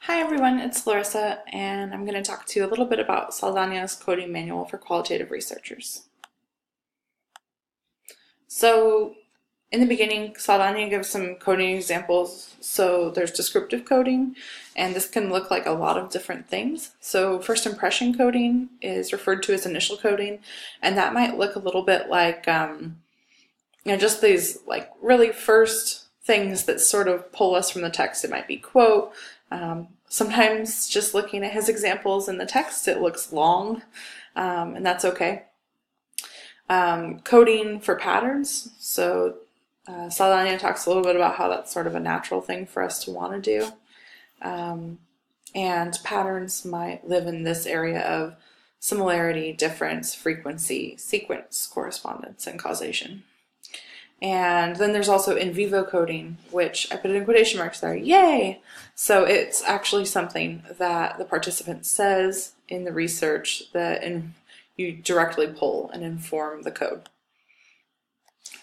Hi everyone, it's Larissa, and I'm going to talk to you a little bit about Saldana's coding manual for qualitative researchers. So, in the beginning, Saldana gives some coding examples. So there's descriptive coding, and this can look like a lot of different things. So first impression coding is referred to as initial coding, and that might look a little bit like, just these like really first things that sort of pull us from the text. It might be quote. Sometimes just looking at his examples in the text, it looks long, and that's okay. Coding for patterns. So Saldana talks a little bit about how that's sort of a natural thing for us to want to do. And patterns might live in this area of similarity, difference, frequency, sequence, correspondence, and causation. And then there's also in vivo coding, which I put in quotation marks there, yay! So it's actually something that the participant says in the research that you directly pull and inform the code.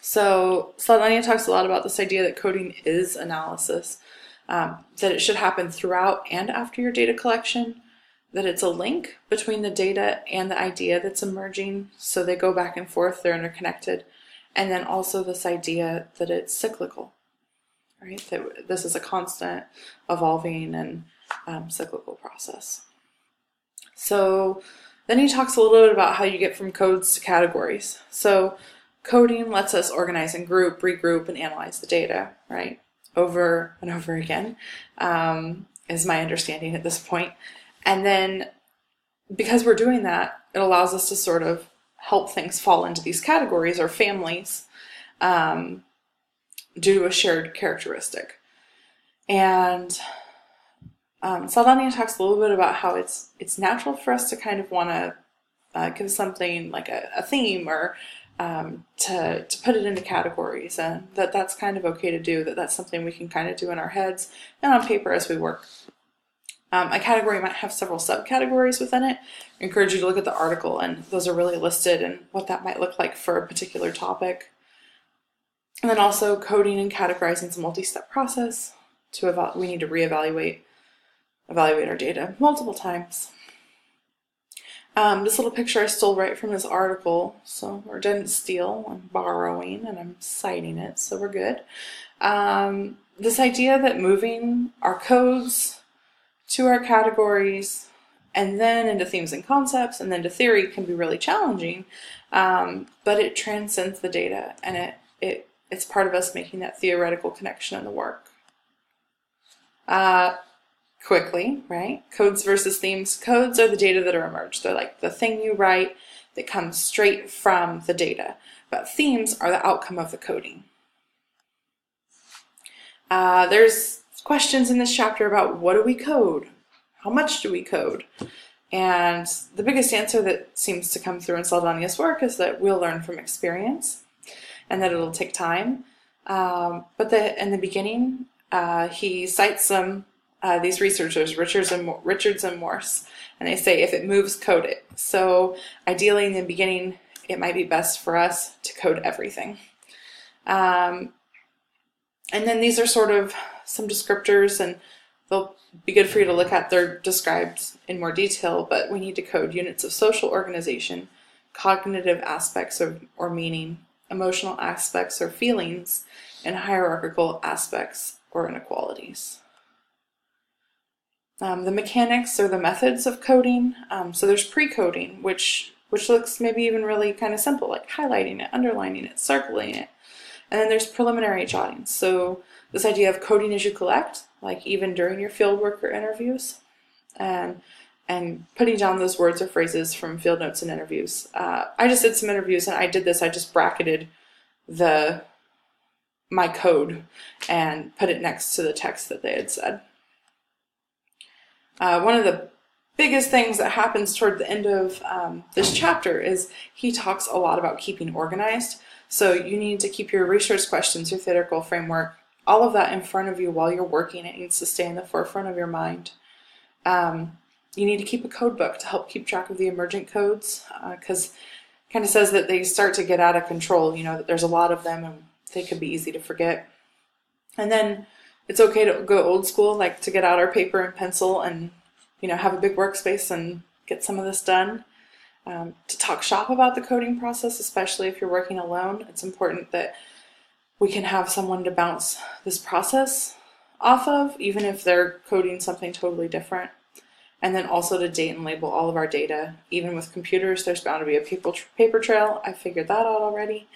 So Saldana talks a lot about this idea that coding is analysis, that it should happen throughout and after your data collection, that it's a link between the data and the idea that's emerging, so they go back and forth, they're interconnected. And then also this idea that it's cyclical, right? That this is a constant evolving and cyclical process. So then he talks a little bit about how you get from codes to categories. So coding lets us organize and group, regroup, and analyze the data, right? Over and over again, is my understanding at this point. And then because we're doing that, it allows us to sort of help things fall into these categories or families due to a shared characteristic. And Saldana talks a little bit about how it's natural for us to kind of want to give something like a theme or to put it into categories, and that's kind of okay to do, that's something we can kind of do in our heads and on paper as we work. A category might have several subcategories within it. I encourage you to look at the article, and those are really listed and what that might look like for a particular topic. And then also coding and categorizing is a multi-step process. We need to evaluate our data multiple times. This little picture I stole right from this article, or didn't steal, I'm borrowing and I'm citing it, so we're good. This idea that moving our codes to our categories and then into themes and concepts and then to theory can be really challenging, but it transcends the data, and it's part of us making that theoretical connection in the work. Quickly, right? Codes versus themes. Codes are the data that are emerged. They're like the thing you write that comes straight from the data, but themes are the outcome of the coding. There's questions in this chapter about what do we code? How much do we code? And the biggest answer that seems to come through in Saldana's work is that we'll learn from experience and that it'll take time. But in the beginning, he cites these researchers, Richards and Morse, and they say if it moves, code it. So ideally in the beginning, it might be best for us to code everything. And then these are sort of some descriptors, and they'll be good for you to look at. They're described in more detail, but we need to code units of social organization, cognitive aspects or meaning, emotional aspects or feelings, and hierarchical aspects or inequalities. The mechanics or the methods of coding. So there's pre-coding, which looks maybe even really kind of simple, like highlighting it, underlining it, circling it. And then there's preliminary jotting. So this idea of coding as you collect, like even during your fieldwork or interviews, and putting down those words or phrases from field notes and interviews. I just did some interviews, and I just bracketed my code and put it next to the text that they had said. One of the biggest things that happens toward the end of this chapter is he talks a lot about keeping organized. So you need to keep your research questions, your theoretical framework, all of that in front of you while you're working. It needs to stay in the forefront of your mind. You need to keep a code book to help keep track of the emergent codes, because it kind of says that they start to get out of control, that there's a lot of them and they could be easy to forget. And then It's okay to go old school, like to get out our paper and pencil and, have a big workspace and get some of this done. To talk shop about the coding process, especially if you're working alone, it's important that we can have someone to bounce this process off of, even if they're coding something totally different. And then also to date and label all of our data. Even with computers, there's bound to be a paper trail. I figured that out already.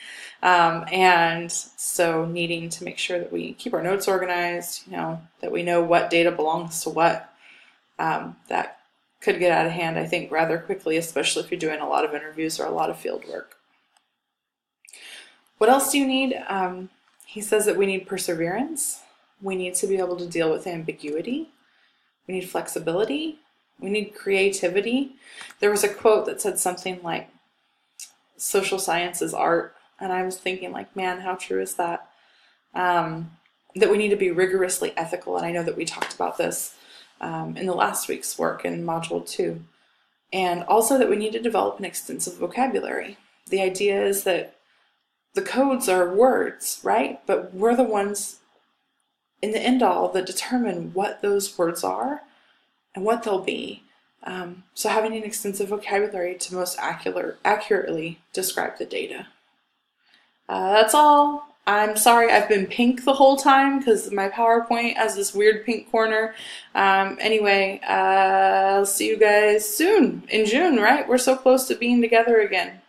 And so needing to make sure that we keep our notes organized, that we know what data belongs to what. That could get out of hand, I think, rather quickly, especially if you're doing a lot of interviews or a lot of field work. What else do you need? He says that we need perseverance. We need to be able to deal with ambiguity. We need flexibility. We need creativity. There was a quote that said something like, social science is art. And I was thinking, like, man, how true is that? That we need to be rigorously ethical. And I know that we talked about this in the last week's work in Module 2. And also that we need to develop an extensive vocabulary. The idea is that the codes are words, right? But we're the ones in the end all that determine what those words are and what they'll be. So having an extensive vocabulary to most accurately describe the data. That's all. I'm sorry I've been pink the whole time because my PowerPoint has this weird pink corner. Anyway, I'll see you guys soon in June, right? We're so close to being together again.